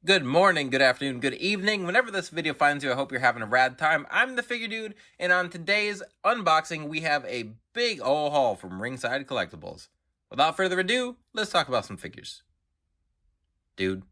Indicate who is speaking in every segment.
Speaker 1: Good morning, good afternoon, good evening. Whenever this video finds you, I hope you're having a rad time. I'm the Figure Dude, and on today's unboxing, we have a big ol' haul from Ringside Collectibles. Without further ado, let's talk about some figures. Dude.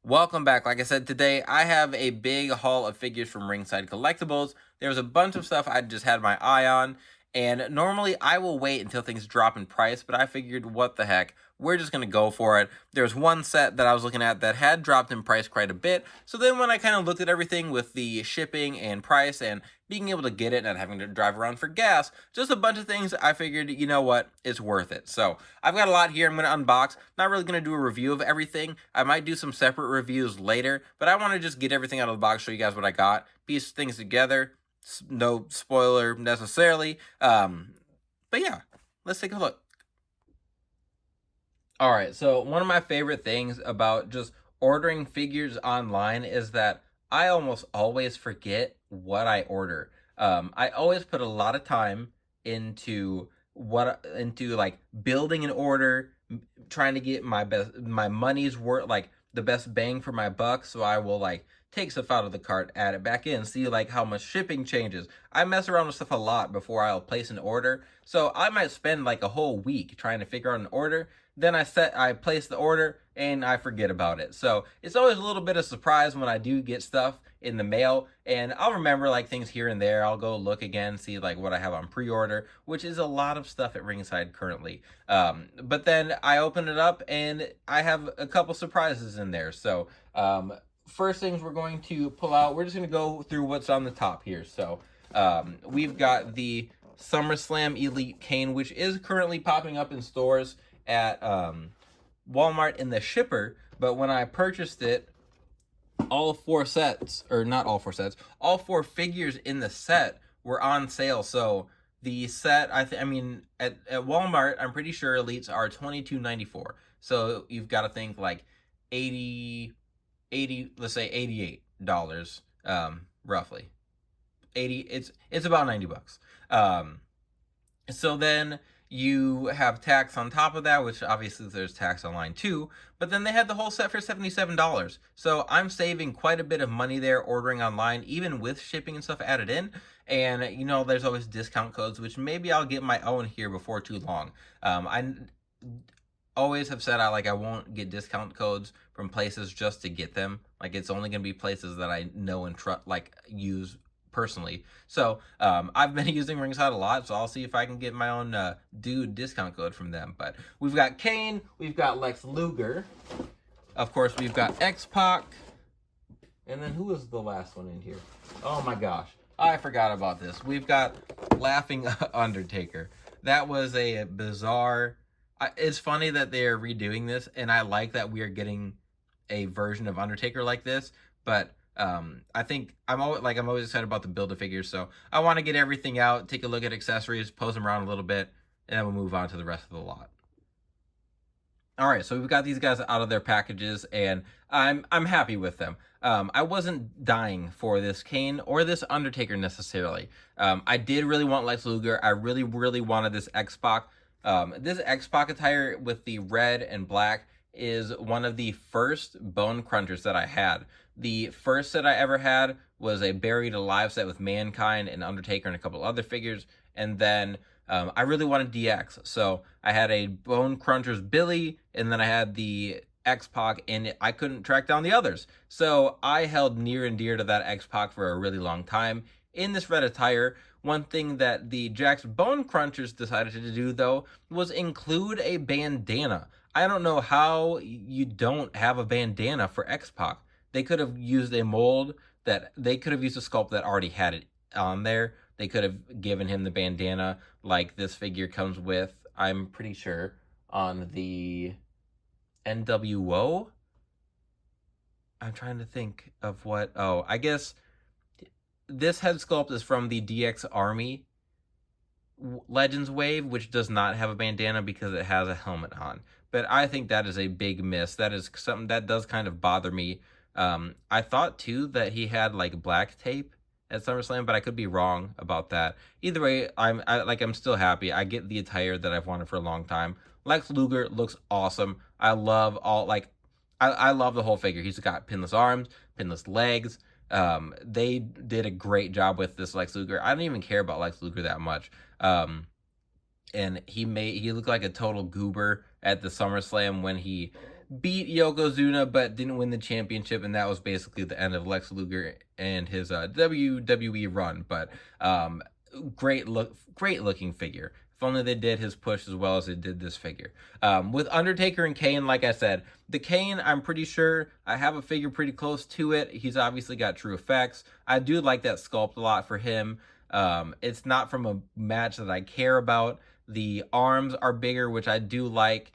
Speaker 1: Welcome back. Like I said, today I have a big haul of figures from Ringside Collectibles. There was a bunch of stuff I just had my eye on, and normally I will wait until things drop in price, but I figured, what the heck, we're just going to go for it. There's one set that I was looking at that had dropped in price quite a bit, so then when I kind of looked at everything with the shipping and price and being able to get it, not having to drive around for gas, just a bunch of things, I figured, you know what, it's worth it. So I've got a lot here I'm going to unbox. Not really going to do a review of everything. I might do some separate reviews later, but I want to just get everything out of the box, show you guys what I got, piece things together. No spoiler necessarily. But yeah, let's take a look. All right, so one of my favorite things about just ordering figures online is that I almost always forget what I order. I always put a lot of time into like building an order, trying to get my money's worth, like the best bang for my buck. So I will like take stuff out of the cart, add it back in, see like how much shipping changes. I mess around with stuff a lot before I'll place an order. So I might spend like a whole week trying to figure out an order. Then I place the order and I forget about it. So it's always a little bit of surprise when I do get stuff in the mail, and I'll remember like things here and there. I'll go look again, see like what I have on pre-order, which is a lot of stuff at Ringside currently. But then I open it up and I have a couple surprises in there. So first things we're going to pull out, we're just going to go through what's on the top here. So we've got the SummerSlam Elite Kane, which is currently popping up in stores at Walmart in the shipper, but when I purchased it, all four figures in the set were on sale. So the set, at Walmart, I'm pretty sure Elites are $22.94. So you've got to think like 80, let's say $88, roughly. 80, it's about 90 bucks. So then you have tax on top of that, which obviously there's tax online too, but then they had the whole set for $77. So I'm saving quite a bit of money there ordering online, even with shipping and stuff added in. And you know, there's always discount codes, which maybe I'll get my own here before too long. I always have said I won't get discount codes from places just to get them. Like, it's only gonna be places that I know and trust, like use personally. So I've been using Ringside a lot, so I'll see if I can get my own dude discount code from them. But we've got Kane, we've got Lex Luger, of course we've got X-Pac, and then who was the last one in here? Oh my gosh, I forgot about this. We've got Laughing Undertaker. That was a bizarre, it's funny that they're redoing this, and I like that we are getting a version of Undertaker like this, but I think I'm always excited about the Build-A-Figures, so I want to get everything out, take a look at accessories, pose them around a little bit, and then we'll move on to the rest of the lot. All right, so we've got these guys out of their packages, and I'm happy with them. I wasn't dying for this Kane or this Undertaker necessarily. I did really want Lex Luger. I really wanted this X-Pac. This X-Pac attire with the red and black is one of the first bone crunchers that I had. The first set I ever had was a Buried Alive set with Mankind and Undertaker and a couple other figures, and then I really wanted DX, so I had a Bone Crunchers Billy, and then I had the X-Pac, and I couldn't track down the others. So I held near and dear to that X-Pac for a really long time. In this red attire, one thing that the Jakks Bone Crunchers decided to do, though, was include a bandana. I don't know how you don't have a bandana for X-Pac. They could have used a mold they could have used a sculpt that already had it on there. They could have given him the bandana like this figure comes with, I'm pretty sure, on the NWO. I'm trying to think of what, I guess this head sculpt is from the DX Army Legends wave, which does not have a bandana because it has a helmet on. But I think that is a big miss. That is something that does kind of bother me. I thought too that he had like black tape at SummerSlam, but I could be wrong about that. Either way, I'm still happy. I get the attire that I've wanted for a long time. Lex Luger looks awesome. I love I love the whole figure. He's got pinless arms, pinless legs. They did a great job with this Lex Luger. I don't even care about Lex Luger that much. And he looked like a total goober at the SummerSlam when he beat Yokozuna but didn't win the championship, and that was basically the end of Lex Luger and his WWE run. But great looking figure. If only they did his push as well as they did this figure. With Undertaker and Kane, like I said, the Kane, I'm pretty sure I have a figure pretty close to it. He's obviously got true effects. I do like that sculpt a lot for him. It's not from a match that I care about. The arms are bigger, which I do like.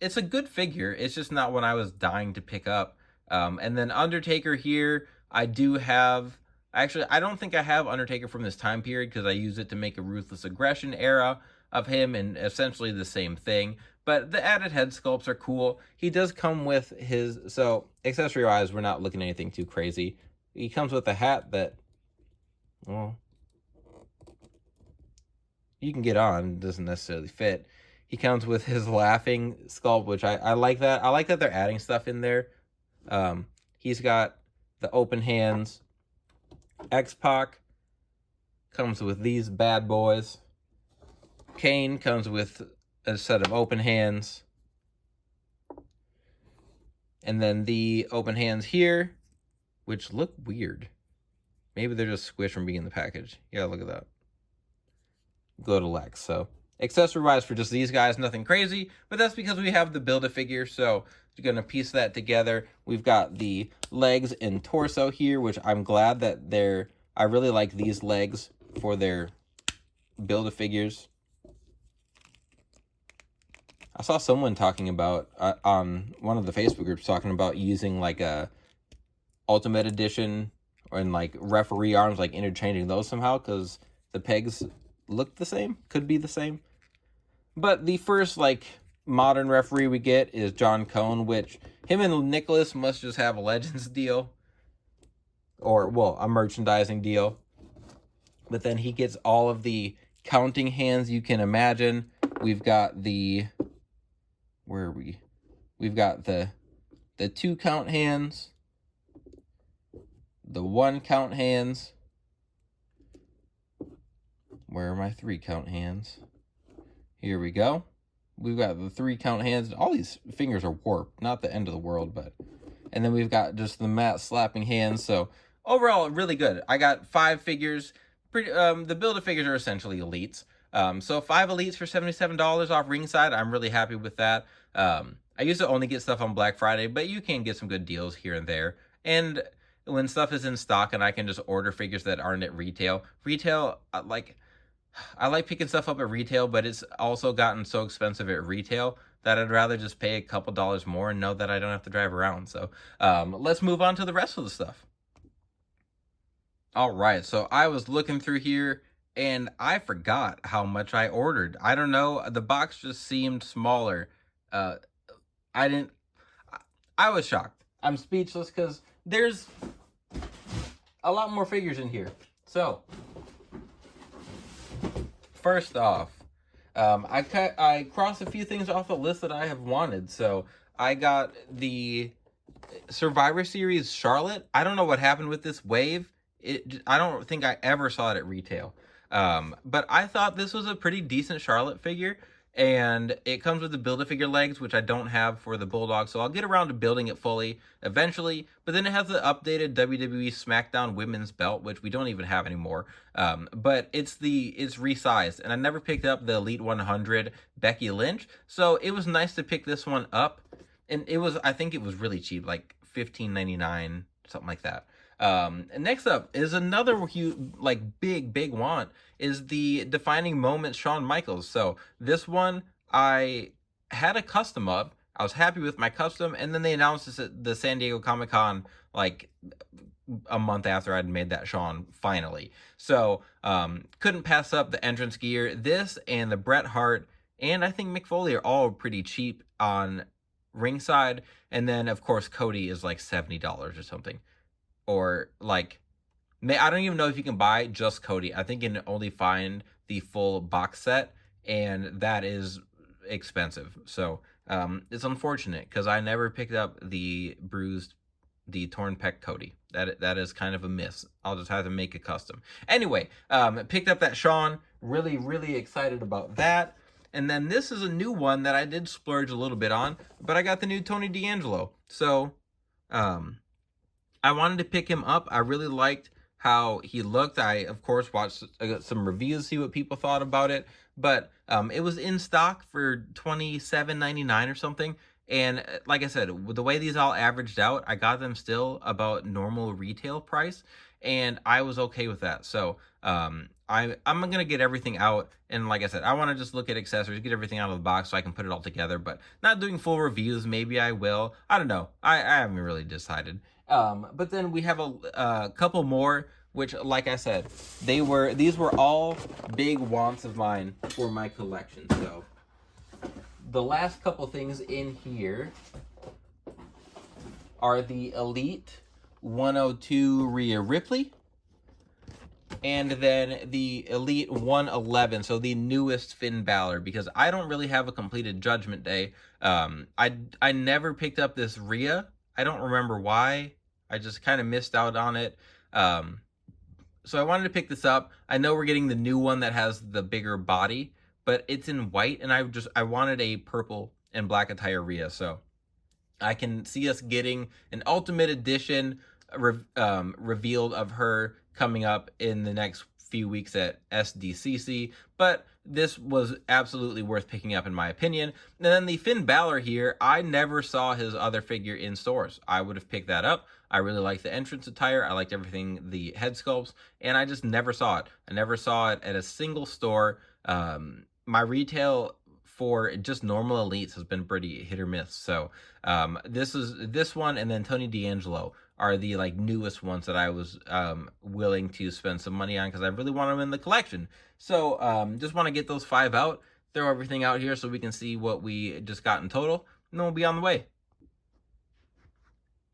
Speaker 1: It's a good figure. It's just not one I was dying to pick up. And then Undertaker here, I do have... Actually, I don't think I have Undertaker from this time period because I use it to make a Ruthless Aggression era of him, and essentially the same thing. But the added head sculpts are cool. He does come with his... So, accessory-wise, we're not looking at anything too crazy. He comes with a hat that... Well... you can get on, doesn't necessarily fit. He comes with his laughing sculpt, which I like that. I like that they're adding stuff in there. He's got the open hands. X-Pac comes with these bad boys. Kane comes with a set of open hands. And then the open hands here, which look weird. Maybe they're just squished from being in the package. Yeah, look at that. Go to Lex. So accessory-wise for just these guys, nothing crazy, but that's because we have the Build-A-Figure, so we're going to piece that together. We've got the legs and torso here, which I'm glad that I really like these legs for their Build-A-Figures. I saw someone talking about, on one of the Facebook groups, talking about using like a Ultimate Edition and like referee arms, like interchanging those somehow, because the pegs look the same, could be the same. But the first like modern referee we get is John Cone, which him and Nicholas must just have a Legends deal, or well, a merchandising deal. But then he gets all of the counting hands you can imagine. We've got the we've got the 2 count hands, the 1 count hands. Where are my 3 count hands? Here we go. We've got the 3 count hands. All these fingers are warped. Not the end of the world, but... And then we've got just the mat slapping hands. So, overall, really good. I got 5 figures. The Build-A-Figures are essentially elites. So, 5 elites for $77 off Ringside. I'm really happy with that. I used to only get stuff on Black Friday, but you can get some good deals here and there. And when stuff is in stock and I can just order figures that aren't at retail. Retail, I like picking stuff up at retail, but it's also gotten so expensive at retail that I'd rather just pay a couple dollars more and know that I don't have to drive around. So let's move on to the rest of the stuff. All right, so I was looking through here and I forgot how much I ordered. I don't know, the box just seemed smaller. I was shocked. I'm speechless because there's a lot more figures in here. So, first off, I crossed a few things off the list that I have wanted. So I got the Survivor Series Charlotte. I don't know what happened with this wave. I don't think I ever saw it at retail. But I thought this was a pretty decent Charlotte figure. And it comes with the Build-A-Figure legs, which I don't have for the Bulldog, so I'll get around to building it fully eventually. But then it has the updated WWE SmackDown Women's Belt, which we don't even have anymore. But it's resized, and I never picked up the Elite 100 Becky Lynch, so it was nice to pick this one up. And I think it was really cheap, like $15.99, something like that. And next up is another huge, like big want is the Defining Moments Shawn Michaels. So this one I had a custom of. I was happy with my custom, and then they announced this at the San Diego Comic-Con like a month after I'd made that Shawn finally. So couldn't pass up the entrance gear. This and the Bret Hart and I think Mick Foley are all pretty cheap on Ringside. And then of course Cody is like $70 or something. Or like I don't even know if you can buy just Cody. I think you can only find the full box set, and that is expensive. So it's unfortunate because I never picked up the torn pec Cody. That is kind of a miss. I'll just have to make a custom. Anyway, picked up that Shawn. Really, really excited about that. And then this is a new one that I did splurge a little bit on, but I got the new Tony D'Angelo. So I wanted to pick him up. I really liked how he looked. I, of course, watched some reviews, see what people thought about it. But it was in stock for $27.99 or something. And like I said, with the way these all averaged out, I got them still about normal retail price. And I was okay with that. So I'm going to get everything out. And like I said, I want to just look at accessories, get everything out of the box so I can put it all together. But not doing full reviews. Maybe I will. I don't know. I haven't really decided. But then we have a couple more, which, like I said, these were all big wants of mine for my collection. So the last couple things in here are the Elite 102 Rhea Ripley, and then the Elite 111, so the newest Finn Balor, because I don't really have a completed Judgment Day. I never picked up this Rhea. I don't remember why. I just kind of missed out on it. So I wanted to pick this up. I know we're getting the new one that has the bigger body, but it's in white, and I wanted a purple and black attire Rhea, so I can see us getting an Ultimate Edition revealed of her coming up in the next few weeks at SDCC, but this was absolutely worth picking up in my opinion. And then the Finn Balor here, I never saw his other figure in stores. I would have picked that up. I really liked the entrance attire. I liked everything, the head sculpts, and I just never saw it. I never saw it at a single store. My retail for just normal Elites has been pretty hit or miss. So this one and then Tony D'Angelo are the like newest ones that I was willing to spend some money on because I really want them in the collection. So just want to get those 5 out, throw everything out here so we can see what we just got in total, and then we'll be on the way.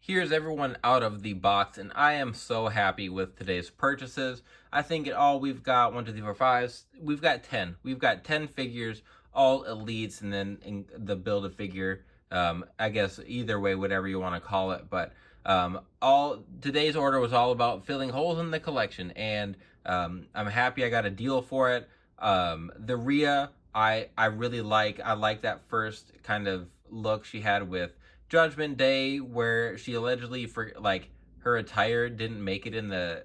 Speaker 1: Here's everyone out of the box, and I am so happy with today's purchases. I think in all we've got 1, 2, 3, 4, 5. We've got 10. We've got 10 figures, all Elites, and then in the Build-A-Figure. I guess either way, whatever you want to call it, but today's order was all about filling holes in the collection, and I'm happy I got a deal for it. The Rhea, I really like. I like that first kind of look she had with Judgment Day, where she allegedly for like her attire didn't make it in the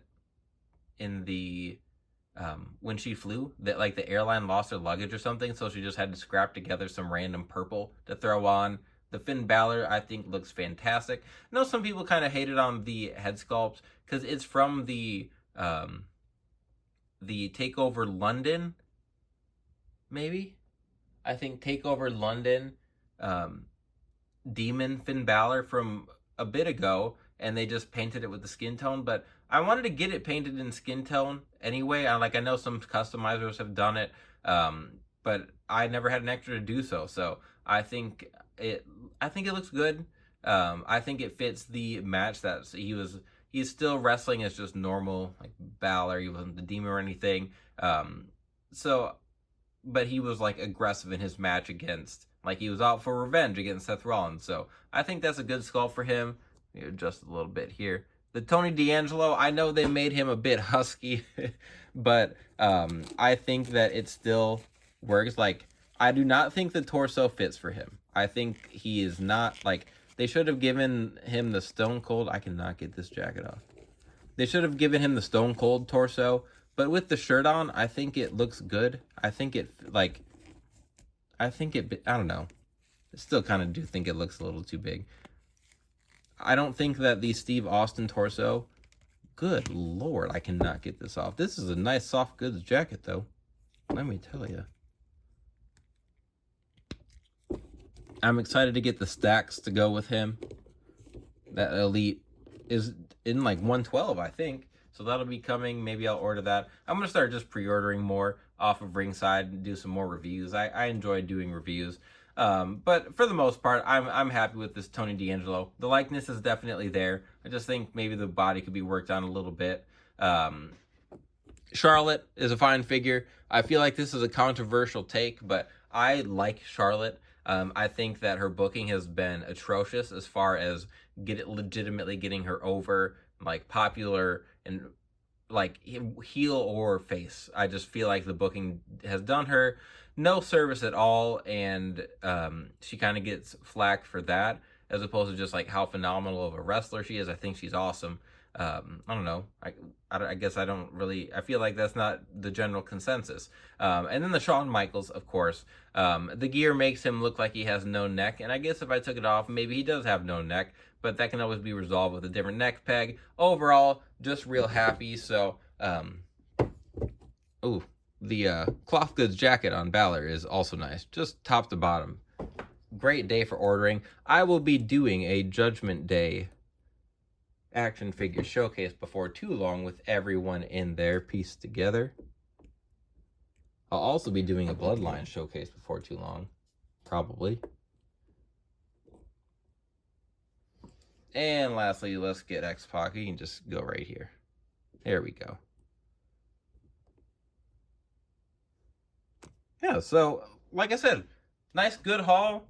Speaker 1: when she flew, that like the airline lost her luggage or something, so she just had to scrap together some random purple to throw on. The Finn Balor, I think, looks fantastic. I know some people kind of hated on the head sculpt because it's from the Takeover London, maybe? I think Takeover London Demon Finn Balor from a bit ago, and they just painted it with the skin tone, but I wanted to get it painted in skin tone anyway. I know some customizers have done it, but I never had an extra to do so, so I think it looks good. I think it fits the match that he's still wrestling as just normal, like Balor. He wasn't the demon or anything. But he was like aggressive in his match against, like he was out for revenge against Seth Rollins. So I think that's a good sculpt for him. Just a little bit here. The Tony D'Angelo, I know they made him a bit husky, but I think that it still works. Like, I do not think the torso fits for him. I think he is not, like, they should have given him the Stone Cold. I cannot get this jacket off. They should have given him the Stone Cold torso, but with the shirt on, I think it looks good. I don't know. I still kind of do think it looks a little too big. I don't think that the Steve Austin torso, good Lord, I cannot get this off. This is a nice soft goods jacket, though. Let me tell you. I'm excited to get the stacks to go with him. That Elite is, in like 112, I think. So that'll be coming. Maybe I'll order that. I'm gonna start just pre-ordering more off of Ringside and do some more reviews. I enjoy doing reviews. But for the most part, I'm happy with this Tony D'Angelo. The likeness is definitely there. I just think maybe the body could be worked on a little bit. Charlotte is a fine figure. I feel like this is a controversial take, but I like Charlotte. I think that her booking has been atrocious as far as legitimately getting her over, like popular and like heel or face. I just feel like the booking has done her no service at all, and she kind of gets flack for that as opposed to just like how phenomenal of a wrestler she is. I think she's awesome. I don't know. I guess I don't really. I feel like that's not the general consensus. And then the Shawn Michaels, of course. The gear makes him look like he has no neck, and I guess if I took it off, maybe he does have no neck, but that can always be resolved with a different neck peg. Overall, just real happy. So, ooh, the cloth goods jacket on Balor is also nice, just top to bottom. Great day for ordering. I will be doing a Judgment Day action figure showcase before too long with everyone in there pieced together. I'll also be doing a Bloodline showcase before too long, probably. And lastly, let's get X-Pac. You can just go right here. There we go. Yeah, so like I said, nice good haul.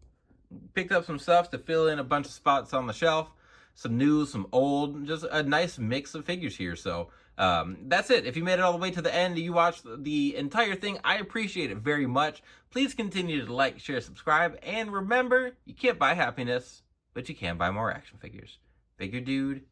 Speaker 1: Picked up some stuff to fill in a bunch of spots on the shelf. Some new, some old, just a nice mix of figures here. So that's it. If you made it all the way to the end, you watched the entire thing, I appreciate it very much. Please continue to like, share, subscribe, and remember, you can't buy happiness, but you can buy more action figures. Figure Dude